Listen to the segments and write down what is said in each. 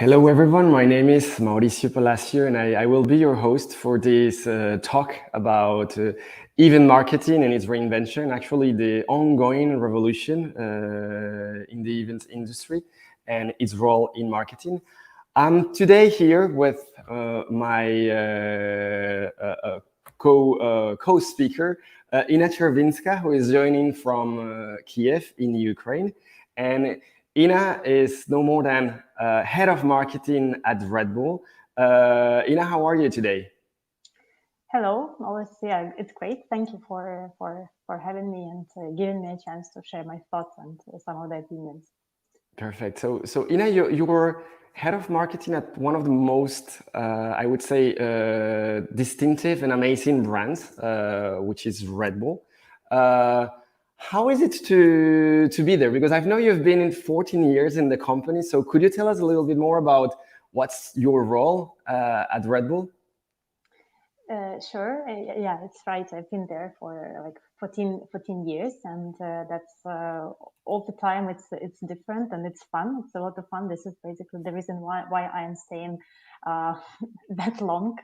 Hello, everyone. My name is Mauricio Palacio, and I will be your host for this talk about event marketing and its reinvention, actually, the ongoing revolution in the events industry and its role in marketing. I'm today here with my co-speaker, Ina Chervinska, who is joining from Kiev in Ukraine. And Ina is no more than head of marketing at Red Bull. Ina, how are you today? Hello, always, yeah, it's great. Thank you for having me and giving me a chance to share my thoughts and some of the opinions. Perfect. So Ina, you were head of marketing at one of the most, I would say, distinctive and amazing brands, which is Red Bull. How is it to be there? Because I know you've been in 14 years in the company. So could you tell us a little bit more about what's your role at Red Bull? Sure. Yeah, it's right. I've been there for like 14 years, and that's all the time. It's different and it's fun. It's a lot of fun. This is basically the reason why I am staying that long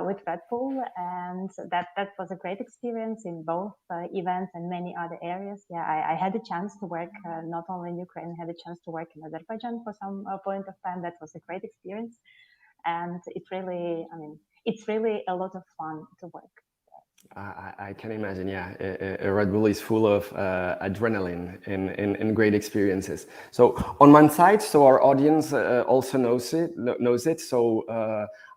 with Red Bull, and that was a great experience in both events and many other areas. Yeah, I had a chance to work not only in Ukraine. I had a chance to work in Azerbaijan for some point of time. That was a great experience, and it's really a lot of fun to work. I can imagine, yeah. A Red Bull is full of adrenaline and great experiences. So on one side, so our audience also knows it. So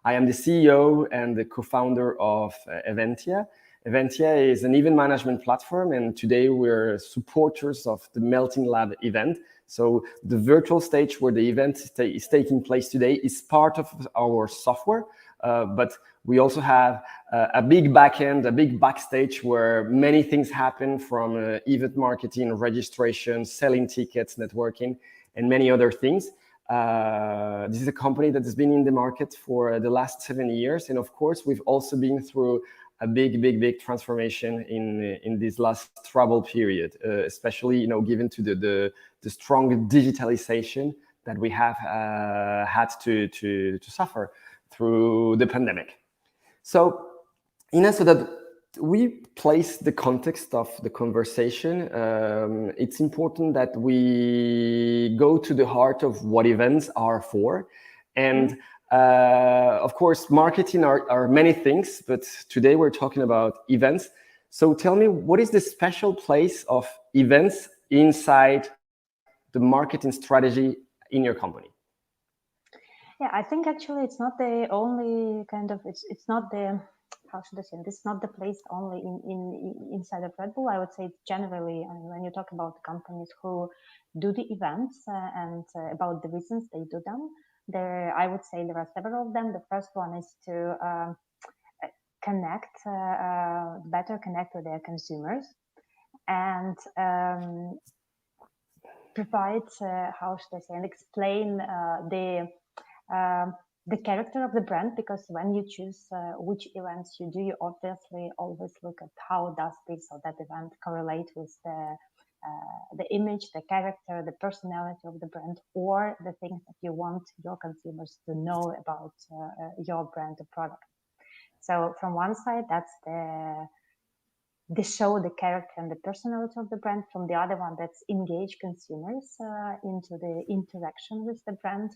I am the CEO and the co-founder of Eventia. Eventia is an event management platform, and today we're supporters of the Melting Lab event. So the virtual stage where the event is taking place today is part of our software, but we also have a big backend, a big backstage where many things happen from event marketing, registration, selling tickets, networking, and many other things. This is a company that has been in the market for the last 7 years. And of course, we've also been through a big transformation in this last troubled period, especially, given to the strong digitalization that we have had to suffer through the pandemic. So, Ina, so that we place the context of the conversation, it's important that we go to the heart of what events are for. And of course, marketing are many things, but today we're talking about events. So tell me, what is the special place of events inside the marketing strategy in your company? Yeah, I think actually it's not the only kind of it's not the how should I say this is not the place only in inside of Red Bull. I would say generally, when you talk about companies who do the events and about the reasons they do them, I would say there are several of them. The first one is to better connect with their consumers and provide how should I say and explain the character of the brand, because when you choose which events you do, you obviously always look at how does this or that event correlate with the image, the character, the personality of the brand, or the things that you want your consumers to know about your brand or product. So from one side, that's the show the character and the personality of the brand. From the other one, that's engage consumers into the interaction with the brand.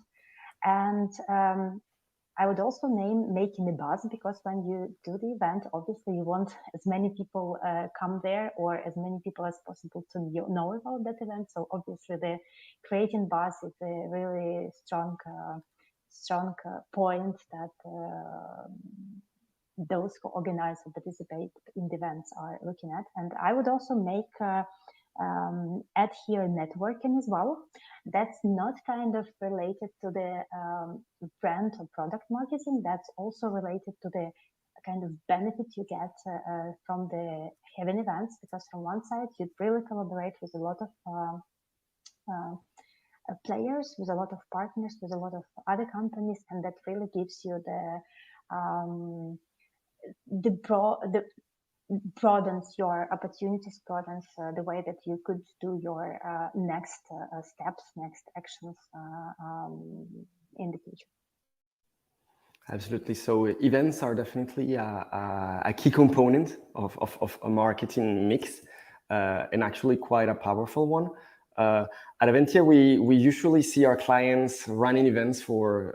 And I would also name making a buzz, because when you do the event, obviously you want as many people come there, or as many people as possible to know about that event. So obviously the creating buzz is a really strong point that those who organize or participate in the events are looking at. And I would also add here networking as well. That's not kind of related to the brand or product marketing. That's also related to the kind of benefit you get from the having events, because from one side you really collaborate with a lot of players, with a lot of partners, with a lot of other companies, and that really gives you broadens your opportunities, broadens the way that you could do your next steps, next actions in the future. Absolutely. So events are definitely a key component of a marketing mix, and actually quite a powerful one. At Aventia, we usually see our clients running events for,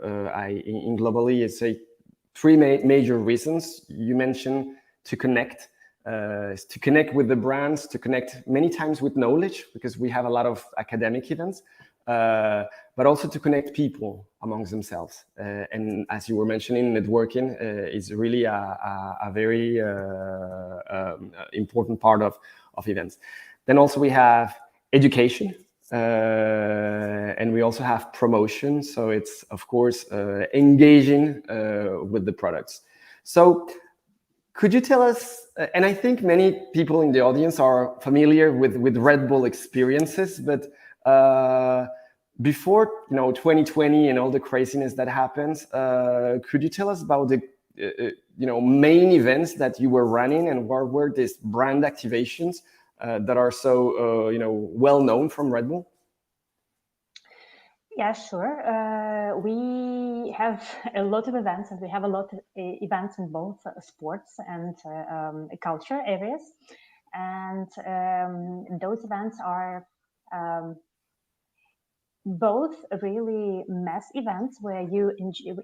in globally, it's a three major reasons. You mentioned to connect with the brands, to connect many times with knowledge, because we have a lot of academic events, but also to connect people amongst themselves. And as you were mentioning, networking is really a very important part of events. Then also we have education, and we also have promotion. So it's, of course, engaging with the products. So could you tell us, and I think many people in the audience are familiar with Red Bull experiences, but before 2020 and all the craziness that happens, could you tell us about the main events that you were running, and what were these brand activations that are so well known from Red Bull? Yeah, sure. We have a lot of events, and we have a lot of events in both sports and culture areas. And those events are both really mass events where you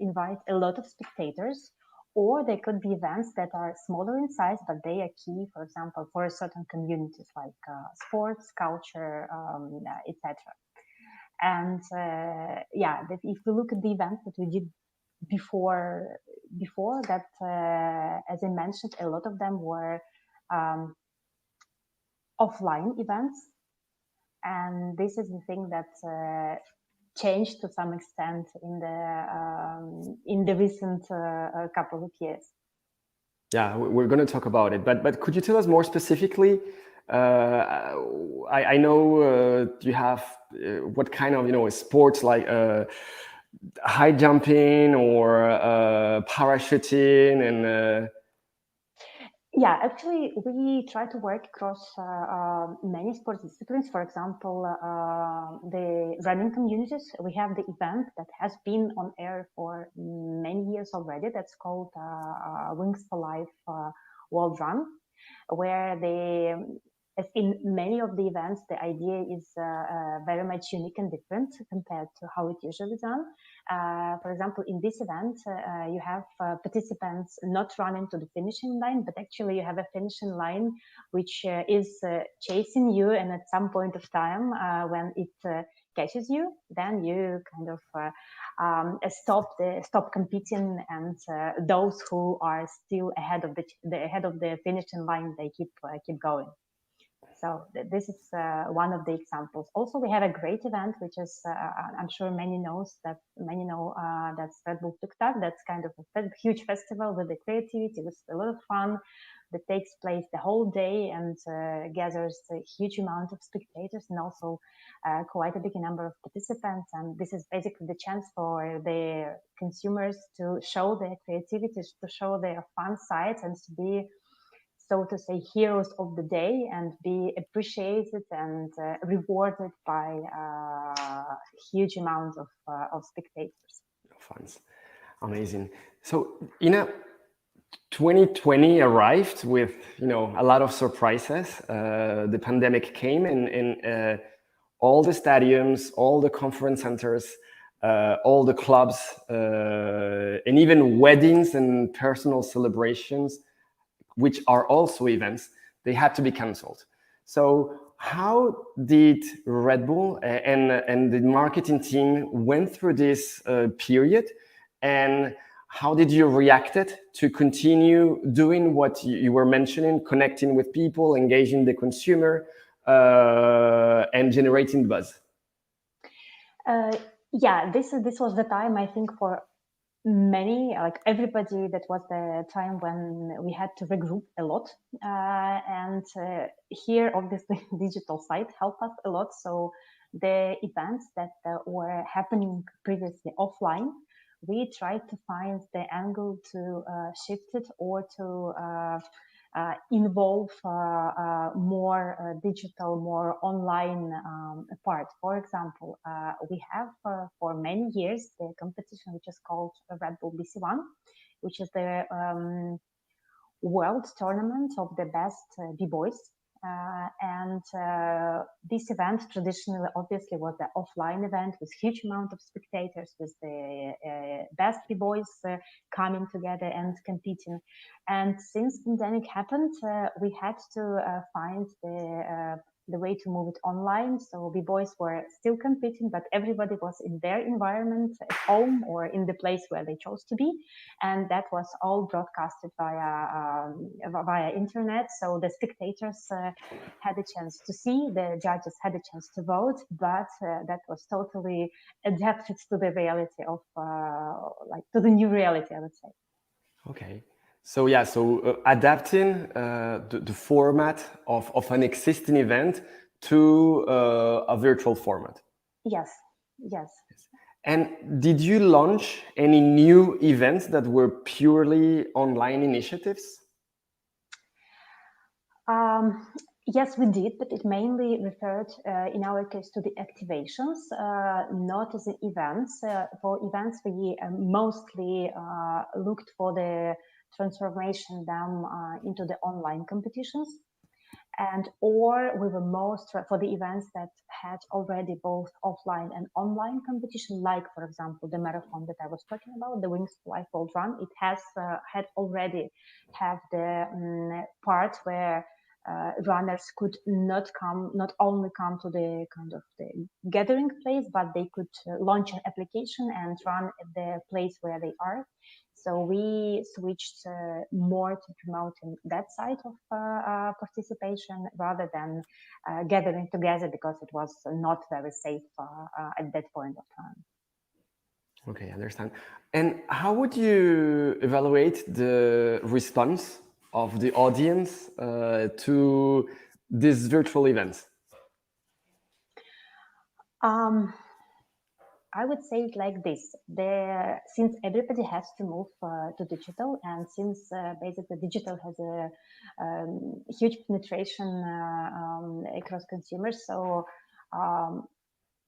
invite a lot of spectators, or they could be events that are smaller in size, but they are key, for example, for a certain communities like sports, culture, etc. And yeah, if we look at the events that we did before that, as I mentioned, a lot of them were offline events, and this is the thing that changed to some extent in the recent couple of years. Yeah, we're going to talk about it, but could you tell us more specifically? I know you have what kind of sports like high jumping or parachuting and. Yeah, actually, we try to work across many sports disciplines. For example, the running communities. We have the event that has been on air for many years already. That's called Wings for Life World Run, where as in many of the events, the idea is very much unique and different compared to how it usually done. For example, in this event, you have participants not running to the finishing line, but actually you have a finishing line which is chasing you, and at some point of time, when it catches you, then you kind of stop competing, and those who are still ahead of the finishing line, they keep going. So this is one of the examples. Also, we have a great event, which is I'm sure many know that's Red Bull TikTok. That's kind of a huge festival with the creativity, with a lot of fun, that takes place the whole day and gathers a huge amount of spectators and also quite a big number of participants. And this is basically the chance for the consumers to show their creativity, to show their fun sides, and to be, so to say, heroes of the day, and be appreciated and rewarded by a huge amount of spectators. Fans. Amazing. So, 2020 arrived with a lot of surprises. The pandemic came, and all the stadiums, all the conference centers, all the clubs, and even weddings and personal celebrations, which are also events, they had to be canceled. So how did Red Bull and the marketing team went through this period, and how did you react it to continue doing what you were mentioning, connecting with people, engaging the consumer, and generating buzz? Yeah, this was the time, I think, for many, like everybody, that was the time when we had to regroup a lot, and here obviously digital side helped us a lot. So the events that were happening previously offline, we tried to find the angle to shift it, or to involve more digital, more online part. For example, we have for many years the competition which is called Red Bull BC1, which is the world tournament of the best b-boys. And this event traditionally obviously was the offline event with huge amount of spectators, with the best b-boys coming together and competing. And since pandemic happened, we had to find the way to move it online. So b-boys were still competing, but everybody was in their environment at home or in the place where they chose to be. And that was all broadcasted via internet. So the spectators had a chance to see, the judges had a chance to vote, but that was totally adapted to the reality of, to the new reality, I would say. Okay. So yeah, adapting the format of an existing event to a virtual format. Yes, yes. And did you launch any new events that were purely online initiatives? Yes, we did, but it mainly referred, in our case, to the activations, not as events. For events, we mostly looked for the transformation them into the online competitions. Or we were most for the events that had already both offline and online competition, like, for example, the marathon that I was talking about, the Wings to Life World Run. It has had already have the part where runners could not only come to the kind of the gathering place, but they could launch an application and run at the place where they are. So we switched more to promoting that side of participation rather than gathering together, because it was not very safe at that point of time. Okay, I understand. And how would you evaluate the response of the audience to these virtual events? I would say it like this: since everybody has to move to digital, and since basically digital has a huge penetration across consumers, so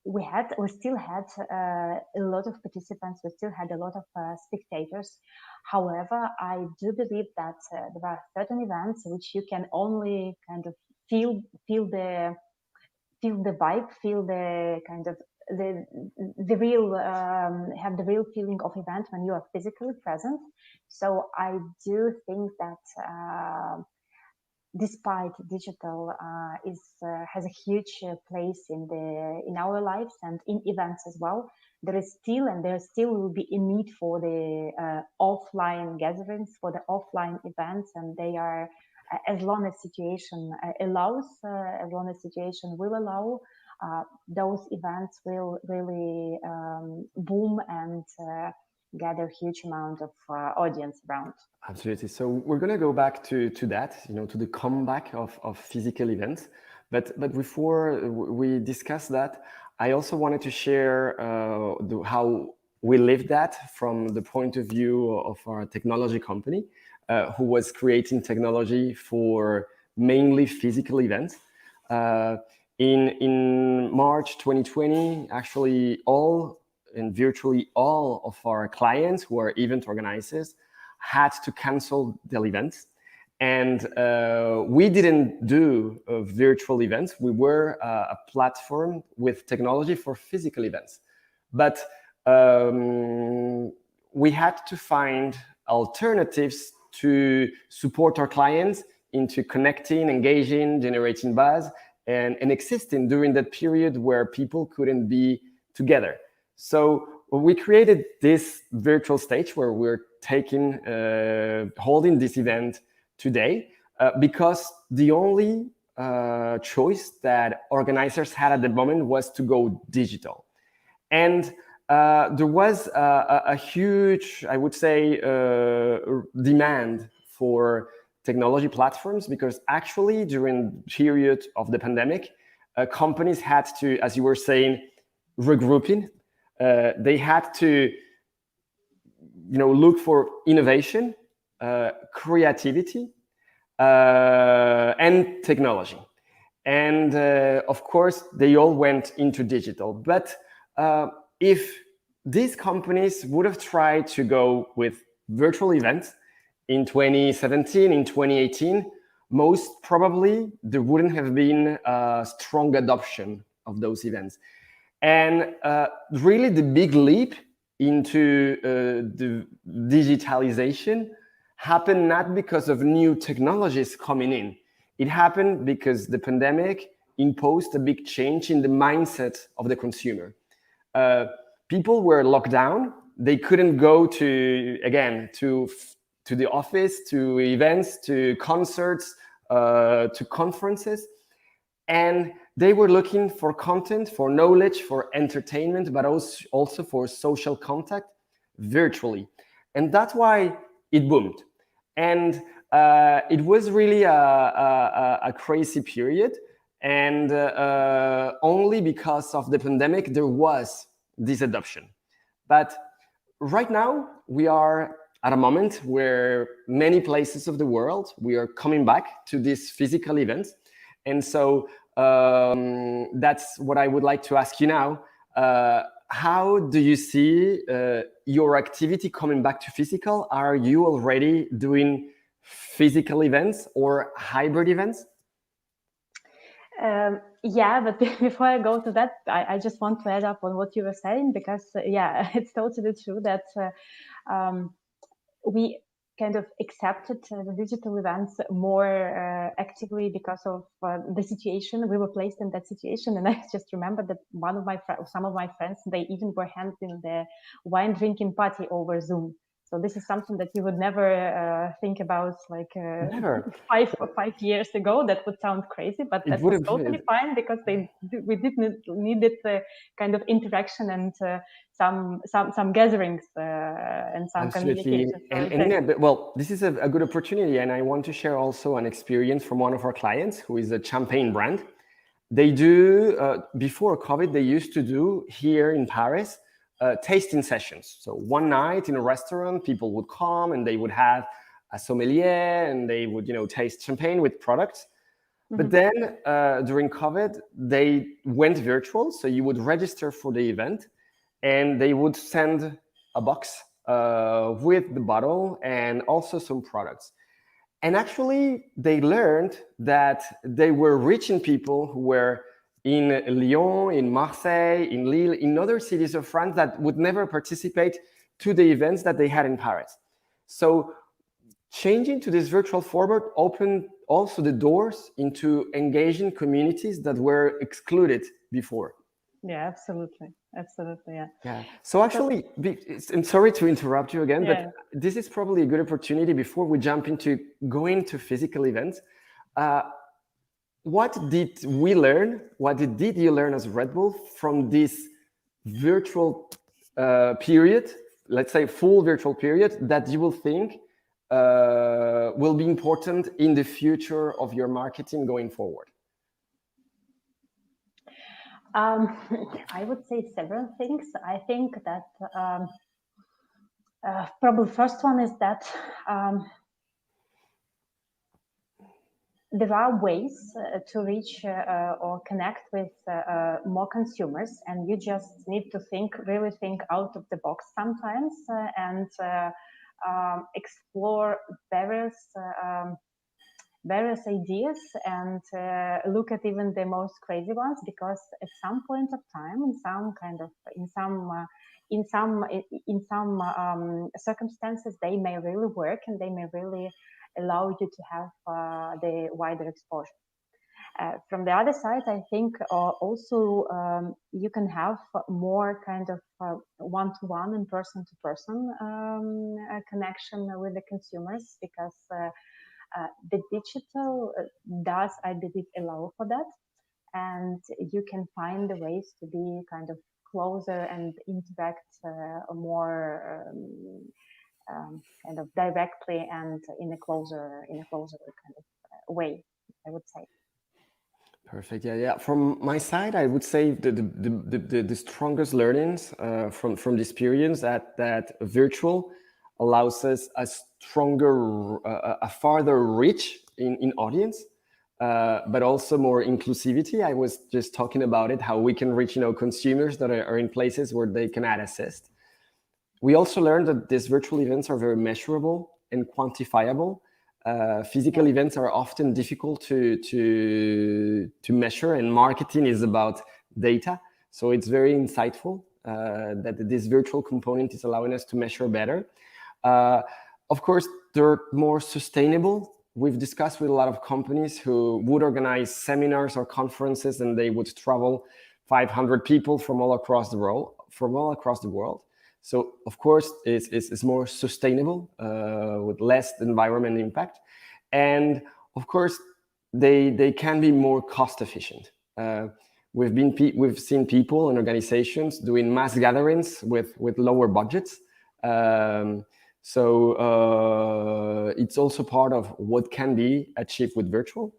we still had a lot of participants. We still had a lot of spectators. However, I do believe that there are certain events which you can only kind of feel the vibe, feel the kind of the real have the real feeling of event when you are physically present. So I do think that despite digital has a huge place in our lives and in events as well, there still will be a need for the offline gatherings, for the offline events, and they are, as long as situation allows, as long as situation will allow, those events will really boom and gather huge amount of audience around. Absolutely. So we're going to go back to that, to the comeback of physical events. But before we discuss that, I also wanted to share how we lived that from the point of view of our technology company, who was creating technology for mainly physical events. In March 2020, actually virtually all of our clients who are event organizers had to cancel their events. And we didn't do virtual events. We were a platform with technology for physical events. But we had to find alternatives to support our clients into connecting, engaging, generating buzz, and existing during that period where people couldn't be together. So we created this virtual stage where we're holding this event today because the only choice that organizers had at the moment was to go digital. And there was a huge, I would say, demand for technology platforms, because actually during the period of the pandemic, companies had to, as you were saying, regrouping. They had to, look for innovation, creativity, and technology. And of course, they all went into digital. But if these companies would have tried to go with virtual events in 2017, in 2018, most probably there wouldn't have been a strong adoption of those events. And really the big leap into the digitalization happened not because of new technologies coming in. It happened because the pandemic imposed a big change in the mindset of the consumer. People were locked down. They couldn't go to, again, to the office, to events, to concerts, to conferences. And they were looking for content, for knowledge, for entertainment, but also for social contact virtually. And that's why it boomed. And it was really a crazy period. And only because of the pandemic, there was this adoption. But right now, we are at a moment where many places of the world, we are coming back to these physical events. And so that's what I would like to ask you now. How do you see your activity coming back to physical? Are you already doing physical events or hybrid events? Yeah, but before I go to that, I just want to add up on what you were saying, because yeah, it's totally true that we kind of accepted the digital events more actively because of the situation. We were placed in that situation, and I just remember that some of my friends, they even were handling the wine drinking party over Zoom. So this is something that you would never think about, like Never. 5 years ago. That would sound crazy, but that was totally fine, because we didn't needed kind of interaction and some gatherings and some Absolutely. communication. Well, this is a good opportunity, and I want to share also an experience from one of our clients who is a champagne brand. They do, before COVID, they used to do here in Paris tasting sessions. So one night in a restaurant, people would come and they would have a sommelier and they would, taste champagne with products. But then during COVID, they went virtual. So you would register for the event and they would send a box with the bottle and also some products. And actually, they learned that they were reaching people who were in Lyon, in Marseille, in Lille, in other cities of France that would never participate to the events that they had in Paris. So changing to this virtual format opened also the doors into engaging communities that were excluded before. Yeah, absolutely. Yeah. Yeah. So actually, I'm sorry to interrupt you again, but this is probably a good opportunity before we jump into going to physical events. What did we learn? What did you learn as Red Bull from this virtual period, let's say full virtual period, that you will think will be important in the future of your marketing going forward? I would say several things. I think that probably first one is that there are ways to reach or connect with more consumers, and you just need to really think out of the box sometimes and explore various ideas and look at even the most crazy ones, because at some point of time, in some circumstances, they may really work and they may really allow you to have the wider exposure. From the other side, I think also you can have more kind of one-to-one and person-to-person connection with the consumers, because the digital does, I believe, allow for that. And you can find the ways to be kind of closer and interact more kind of directly and in a closer kind of way, I would say. Perfect. Yeah. From my side, I would say the strongest learnings from this experience that virtual allows us a farther reach in audience, but also more inclusivity. I was just talking about it, how we can reach consumers that are in places where they cannot assist. We also learned that these virtual events are very measurable and quantifiable. Physical events are often difficult to measure, and marketing is about data. So it's very insightful that this virtual component is allowing us to measure better. Of course, they're more sustainable. We've discussed with a lot of companies who would organize seminars or conferences, and they would travel 500 people from all across the world. So of course, it's more sustainable with less environmental impact, and of course, they can be more cost efficient. We've seen people and organizations doing mass gatherings with lower budgets. So it's also part of what can be achieved with virtual.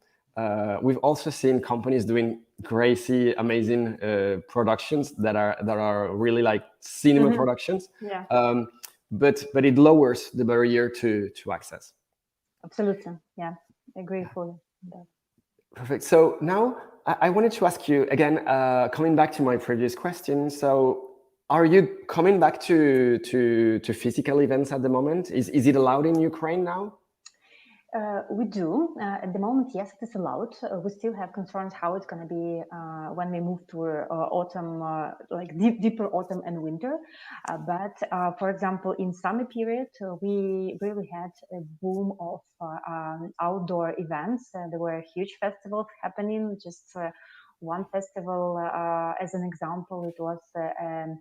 We've also seen companies doing crazy, amazing productions that are really like cinema productions. Yeah. But it lowers the barrier to access. Absolutely. Yeah, I agree fully on that. Perfect. So now I wanted to ask you again, coming back to my previous question. So are you coming back to physical events at the moment? Is it allowed in Ukraine now? We do. At the moment, yes, it is allowed. We still have concerns how it's going to be when we move to autumn, like deeper autumn and winter. But for example, in summer period, we really had a boom of outdoor events. There were huge festivals happening. Just one festival, as an example, it was a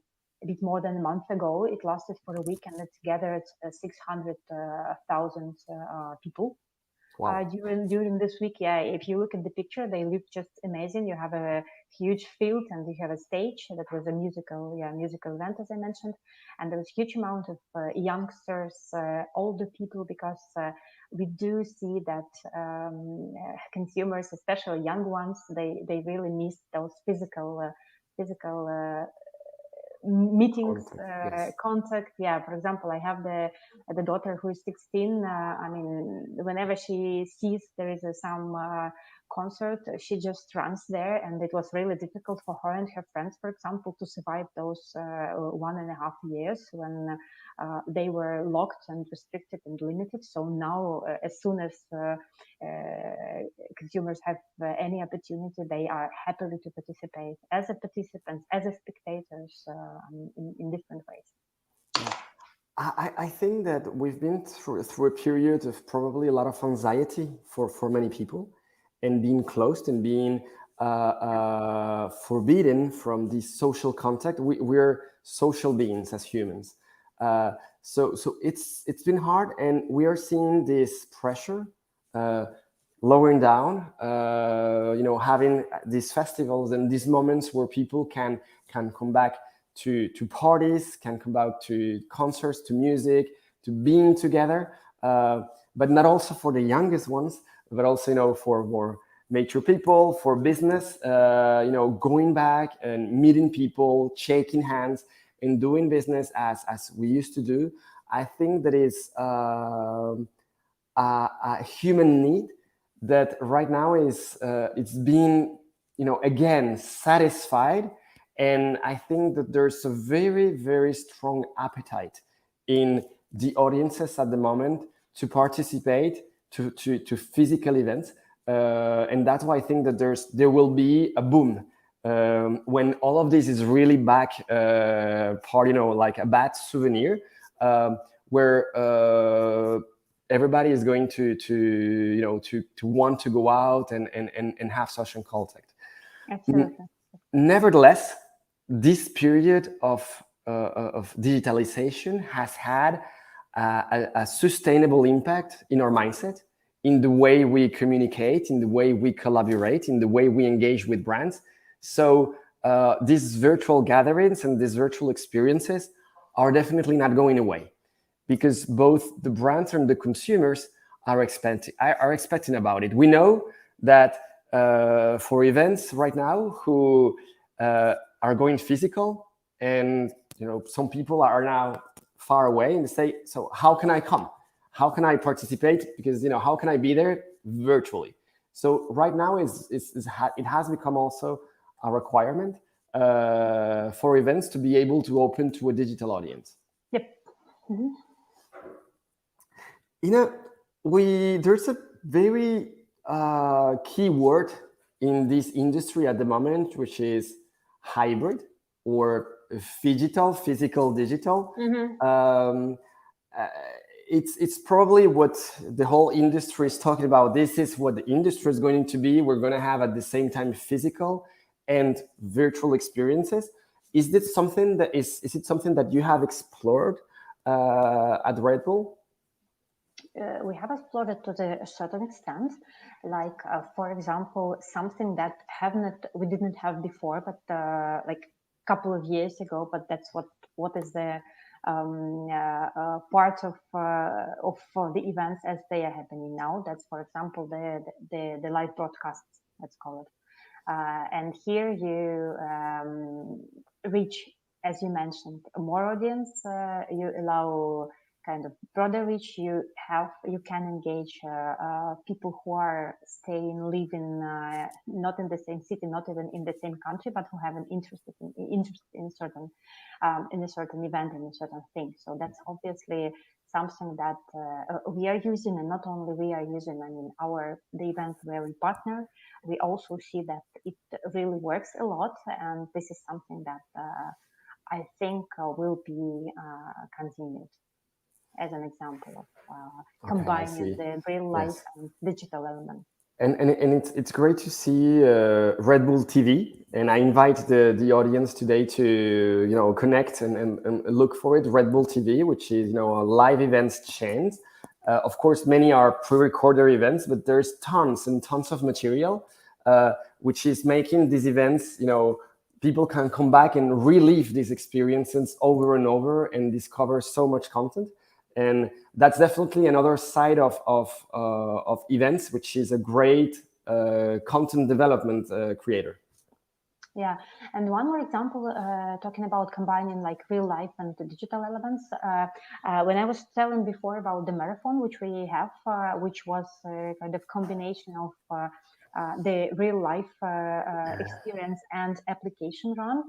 bit more than a month ago. It lasted for a week and it gathered 600,000 people. Wow. During this week, yeah, if you look at the picture, they look just amazing. You have a huge field and you have a stage that was a musical event, as I mentioned, and there was huge amount of youngsters, older people, because we do see that consumers, especially young ones, they really miss those physical meetings, Yes. contact. Yeah, for example, I have the daughter who is 16. I mean, whenever she sees there is some concert, she just runs there, and it was really difficult for her and her friends, for example, to survive those 1.5 years when they were locked and restricted and limited. So now, as soon as consumers have any opportunity, they are happily to participate as a participants, as a spectators, in different ways. I think that we've been through a period of probably a lot of anxiety for many people, and being closed and being forbidden from this social contact. We're social beings as humans. So it's been hard, and we are seeing this pressure lowering down. Having these festivals and these moments where people can come back to parties, can come back to concerts, to music, to being together. But not also for the youngest ones, but also for more mature people, for business. Going back and meeting people, shaking hands, and doing business as we used to do. I think that is a human need that right now is it's being again satisfied, and I think that there's a very, very strong appetite in the audiences at the moment to participate to physical events, and that's why I think that there will be a boom when all of this is really back, like a bad souvenir, where everybody is going to want to go out and have social contact. Absolutely. Nevertheless, this period of digitalization has had a sustainable impact in our mindset, in the way we communicate, in the way we collaborate, in the way we engage with brands. So these virtual gatherings and these virtual experiences are definitely not going away, because both the brands and the consumers are expecting about it. We know that for events right now who are going physical, and some people are now far away, and they say, so how can I come? How can I participate? Because how can I be there virtually. So right now it has become also a requirement for events to be able to open to a digital audience. Yep. Mm-hmm. There's a very key word in this industry at the moment, which is hybrid or physical, digital. Mm-hmm. Uh, it's probably what the whole industry is talking about. This is what the industry is going to be. We're going to have at the same time physical and virtual experiences. Is it something that you have explored at Red Bull? We have explored it to a certain extent. Like, for example, something that we didn't have before, but like a couple of years ago. But that's what is the part of the events as they are happening now. That's, for example, the live broadcasts, let's call it. And here you reach, as you mentioned, more audience. You allow kind of broader reach. You can engage people who are living not in the same city, not even in the same country, but who have an interest in certain in a certain event, in a certain thing. So that's obviously something that we are using, and not only we are using. I mean, the events where we partner, we also see that it really works a lot, and this is something that I think will be continued as an example of combining the real life and digital element. And it's great to see Red Bull TV, and I invite the audience today to connect and look for it. Red Bull TV, which is a live events chain. Of course, many are pre-recorded events, but there's tons and tons of material, which is making these events. People can come back and relive these experiences over and over and discover so much content. And that's definitely another side of events, which is a great content development creator. Yeah, and one more example, talking about combining like real life and the digital elements. When I was telling before about the marathon, which we have, which was a kind of combination of the real life experience and application run,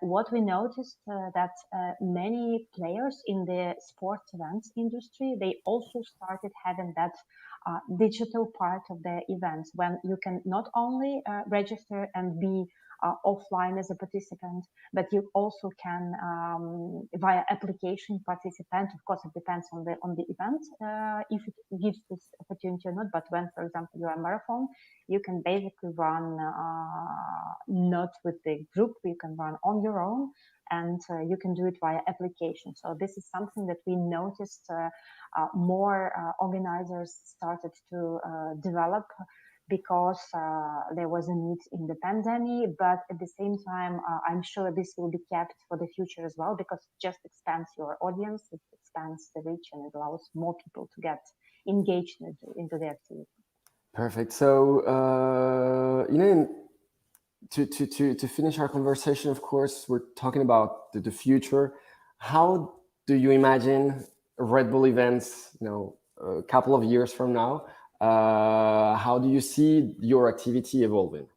what we noticed that many players in the sports events industry, they also started having that digital part of the events, when you can not only register and be offline as a participant, but you also can via application participant. Of course, it depends on the event if it gives this opportunity or not. But when, for example, you're a marathon, you can basically run not with the group, you can run on your own, and you can do it via application. So this is something that we noticed more organizers started to develop, because there was a need in the pandemic, but at the same time, I'm sure this will be kept for the future as well, because it just expands your audience, it expands the reach, and it allows more people to get engaged into the activity. Perfect. So, to finish our conversation, of course, we're talking about the future. How do you imagine Red Bull events, a couple of years from now? How do you see your activity evolving?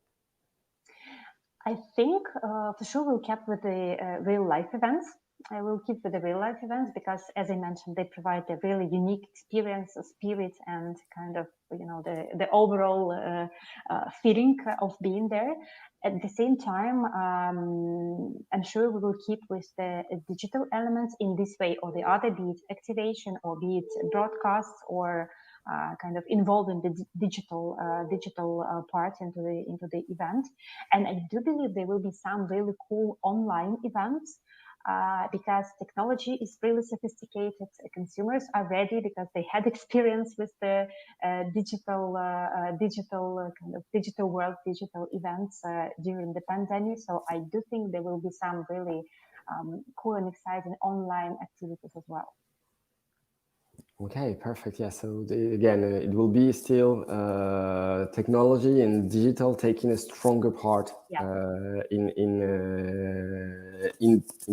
I think for sure we'll keep with the real life events. I will keep with the real life events because, as I mentioned, they provide a really unique experience, a spirit, and kind of the overall feeling of being there. At the same time, I'm sure we will keep with the digital elements in this way or the other, be it activation or be it broadcasts or kind of involving the digital part into the event. And I do believe there will be some really cool online events because technology is really sophisticated. Consumers are ready because they had experience with the digital world, digital events during the pandemic. So I do think there will be some really cool and exciting online activities as well. Okay, perfect. Yeah. So again, it will be still technology and digital taking a stronger part in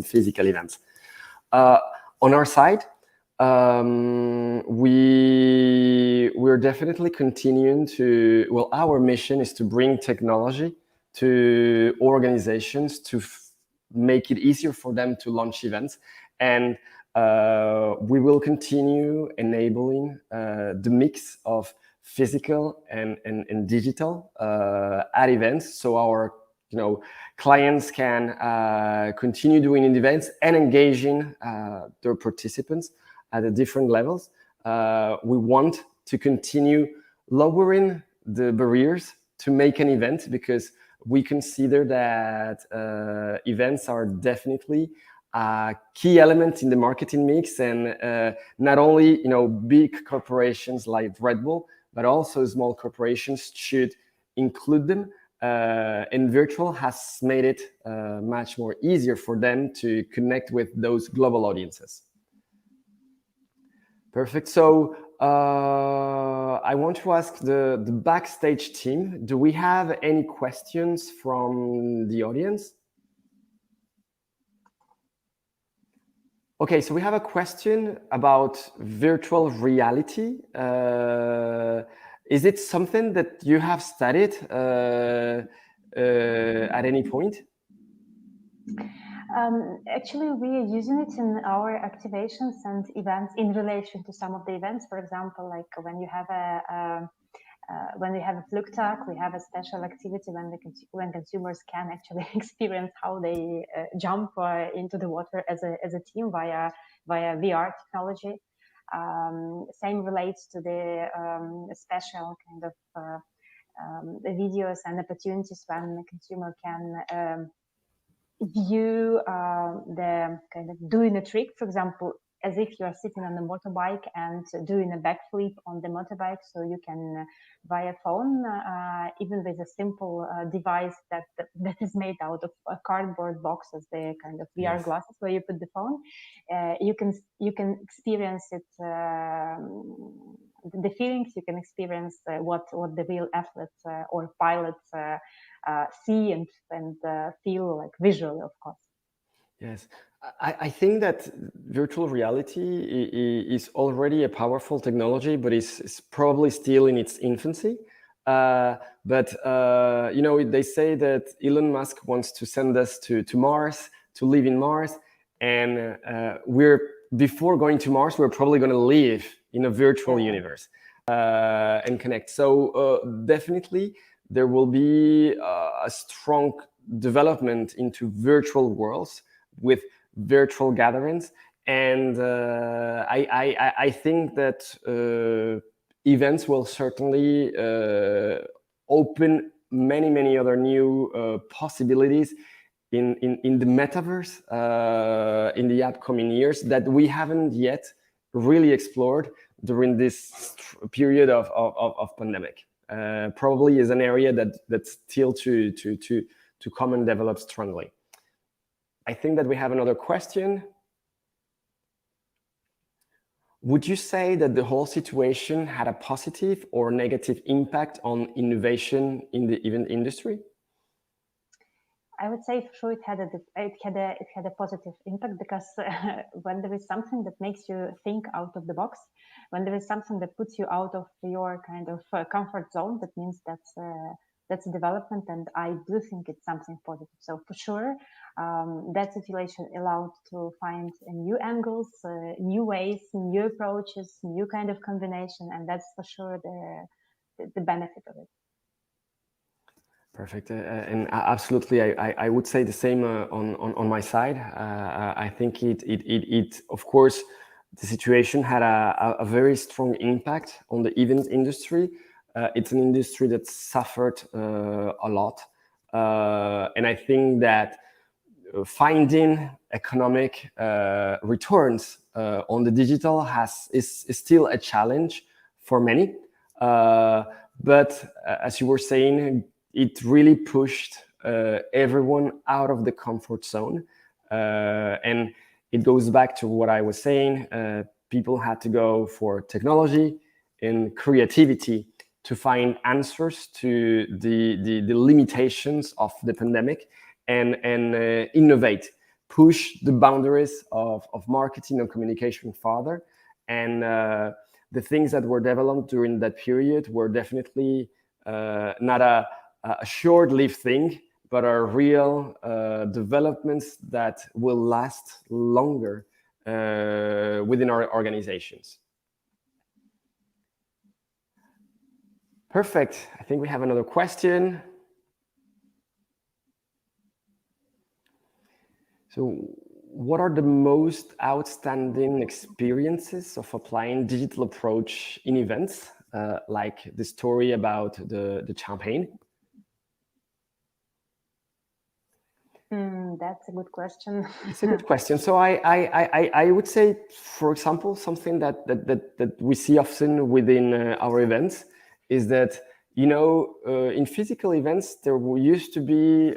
physical events. On our side, We're definitely continuing to. Well, our mission is to bring technology to organizations to make it easier for them to launch events, and we will continue enabling the mix of physical and digital at events, so our clients can continue doing events and engaging their participants at the different levels. We want to continue lowering the barriers to make an event, because we consider that events are definitely a key element in the marketing mix, and not only big corporations like Red Bull, but also small corporations should include them. And virtual has made it much more easier for them to connect with those global audiences. Perfect. So I want to ask the backstage team, do we have any questions from the audience? Okay, so we have a question about virtual reality. Is it something that you have studied at any point? Actually, we are using it in our activations and events in relation to some of the events. For example, like when you have a Flugtag, we have a special activity when consumers can actually experience how they jump into the water as a team via VR technology. Same relates to the special kind of the videos and opportunities when the consumer can view the kind of doing a trick, for example, as if you are sitting on a motorbike and doing a backflip on the motorbike. So you can via phone, even with a simple device that is made out of cardboard boxes, the kind of VR Yes. glasses where you put the phone, you can experience it. The feelings you can experience what the real athletes or pilots see and feel, like visually, of course. Yes, I think that virtual reality is already a powerful technology, but it's probably still in its infancy. But they say that Elon Musk wants to send us to Mars, to live in Mars, and before going to Mars, we're probably going to live in a virtual universe and connect. So definitely there will be a strong development into virtual worlds with virtual gatherings, and I think that events will certainly open many other new possibilities in the metaverse in the upcoming years that we haven't yet really explored during this period of pandemic. Probably is an area that's still to come and develop strongly. I think that we have another question. Would you say that the whole situation had a positive or negative impact on innovation in the event industry? I would say for sure it had a positive impact, because when there is something that makes you think out of the box, when there is something that puts you out of your kind of comfort zone, that means that's a development, and I do think it's something positive. So for sure, that situation allowed to find new angles, new ways, new approaches, new kind of combination, and that's for sure the benefit of it. Perfect. And absolutely, I would say the same on my side. I think it of course, the situation had a very strong impact on the event industry. It's an industry that suffered a lot. And I think that finding economic returns on the digital is still a challenge for many. But as you were saying, it really pushed everyone out of the comfort zone. And it goes back to what I was saying. People had to go for technology and creativity to find answers to the limitations of the pandemic, and innovate, push the boundaries of marketing and communication further. and the things that were developed during that period were definitely not a short-lived thing, but are real developments that will last longer within our organizations. Perfect. I think we have another question. So, what are the most outstanding experiences of applying digital approach in events, like the story about the champagne? That's a good question. It's a good question. So I would say, for example, something that we see often within our events is that, in physical events, there used to be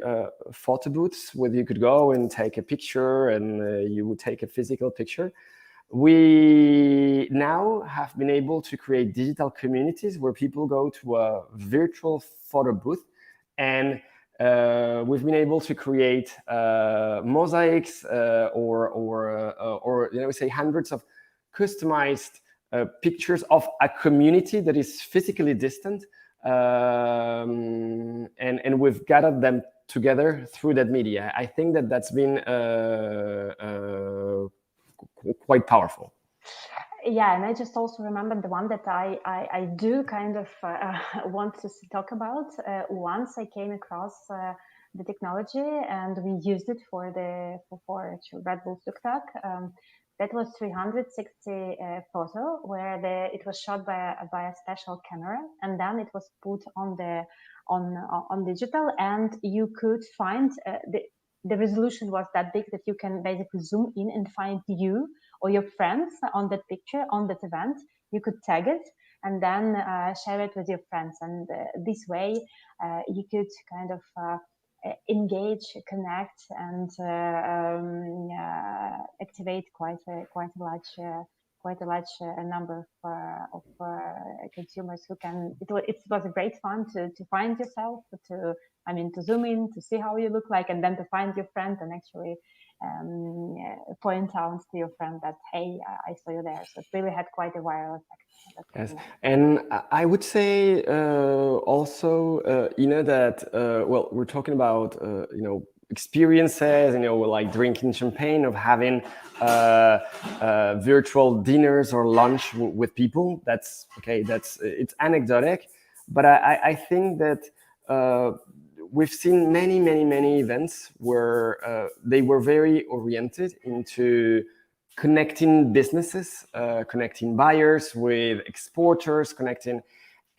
photo booths where you could go and take a picture, and you would take a physical picture. We now have been able to create digital communities where people go to a virtual photo booth, and we've been able to create mosaics or say hundreds of customized pictures of a community that is physically distant, and we've gathered them together through that media. I think that's been quite powerful. Yeah, and I just also remember the one that I do kind of want to talk about. Once I came across the technology and we used it for Red Bull Tuk-Tuk. That was 360 photo where it was shot by a special camera, and then it was put on digital, and you could find the resolution was that big that you can basically zoom in and find you or your friends on that picture, on that event. You could tag it and then share it with your friends. And this way, you could kind of engage, connect, and activate quite a large number of consumers who can. It was a great fun to find yourself, to zoom in, to see how you look like, and then to find your friend and actually point out to your friend that, hey, I saw you there. So it really had quite a viral effect. Yes, and I would say also, that well, we're talking about experiences, like drinking champagne, of having virtual dinners or lunch with people. That's okay. It's anecdotic, but I think that we've seen many events where they were very oriented into connecting businesses, connecting buyers with exporters,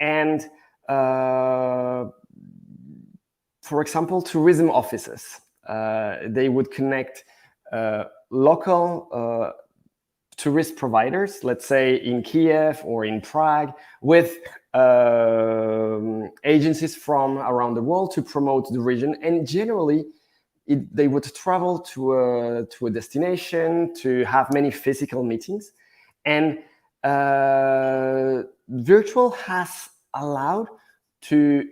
and for example, tourism offices. They would connect local tourist providers, let's say in Kiev or in Prague, with agencies from around the world to promote the region. And generally, they would travel to a destination to have many physical meetings. And virtual has allowed to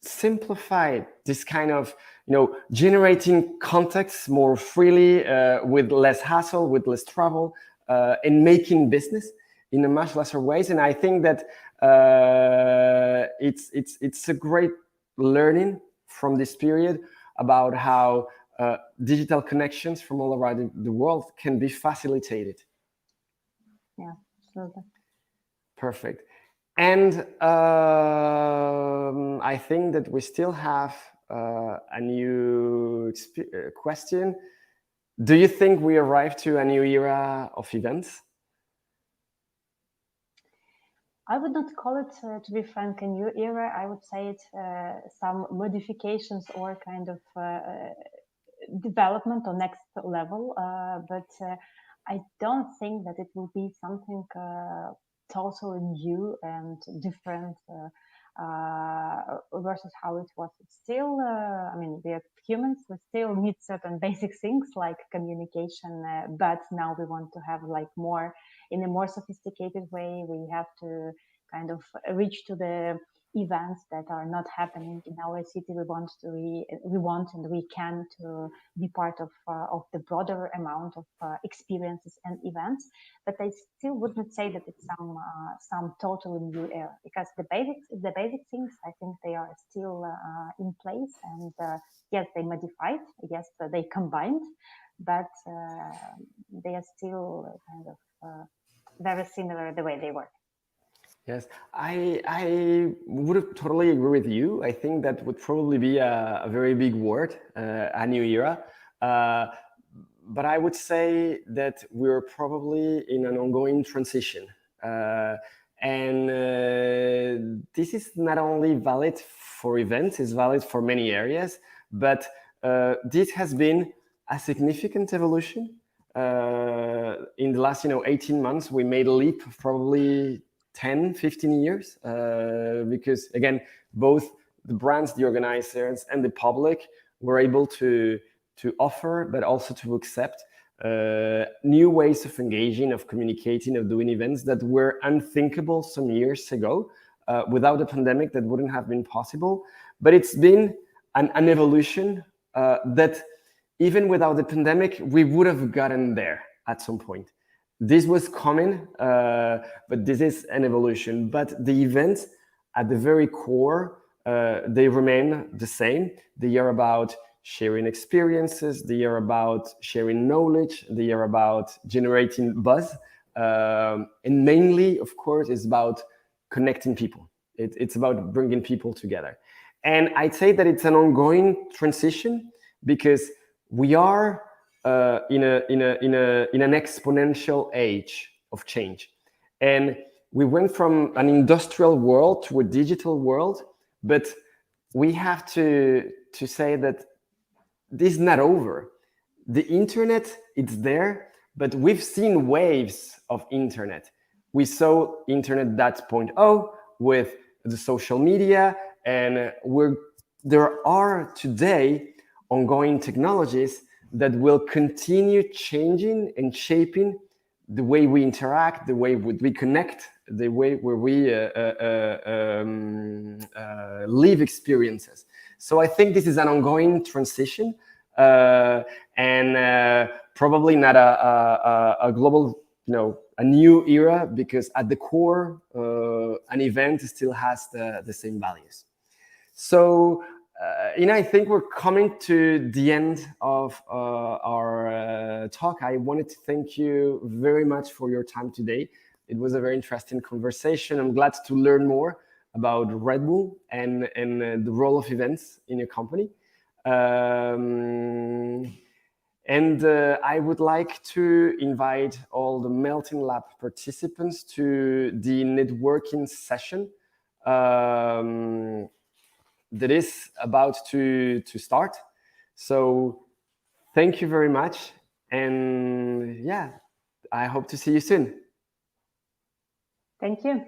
simplify this kind of generating contacts more freely, with less hassle, with less travel, and making business in a much lesser ways. And I think that it's a great learning from this period about how digital connections from all around the world can be facilitated. Yeah, absolutely. Perfect. And I think that we still have a new question. Do you think we arrived to a new era of events? I would not call it, to be frank, a new era. I would say it's some modifications or kind of development or next level. But I don't think that it will be something totally new and different versus how it was. It's still, we are humans. We still need certain basic things like communication, but now we want to have like more in a more sophisticated way. We have to kind of reach to the events that are not happening in our city. We want and we can to be part of the broader amount of experiences and events. But I still would not say that it's some totally new era, because the basic things, I think they are still in place, and yes, they modified, yes, they combined, but they are still kind of very similar the way they work. Yes, I would totally agree with you. I think that would probably be a very big word, a new era. Uh, but I would say that we're probably in an ongoing transition. And this is not only valid for events, it's valid for many areas, but this has been a significant evolution. In the last 18 months, we made a leap of probably 10, 15 years, because again, both the brands, the organizers, and the public were able to offer, but also to accept new ways of engaging, of communicating, of doing events that were unthinkable some years ago. Without the pandemic, that wouldn't have been possible. But it's been an evolution that even without the pandemic, we would have gotten there at some point. This was coming, but this is an evolution. But the events at the very core, they remain the same. They are about sharing experiences, they are about sharing knowledge, they are about generating buzz. And mainly, of course, it's about connecting people. It's about bringing people together. And I'd say that it's an ongoing transition, because we are in an exponential age of change. And we went from an industrial world to a digital world, but we have to say that this is not over. The internet, it's there, but we've seen waves of internet. We saw internet 2.0 with the social media, and there are today ongoing technologies that will continue changing and shaping the way we interact, the way we connect, the way where we live experiences. So I think this is an ongoing transition, and probably not a global, a new era, because at the core, an event still has the same values. So, I think we're coming to the end of our talk. I wanted to thank you very much for your time today. It was a very interesting conversation. I'm glad to learn more about Red Bull and the role of events in your company. And I would like to invite all the Melting Lab participants to the networking session that is about to start. So thank you very much. And yeah, I hope to see you soon. Thank you.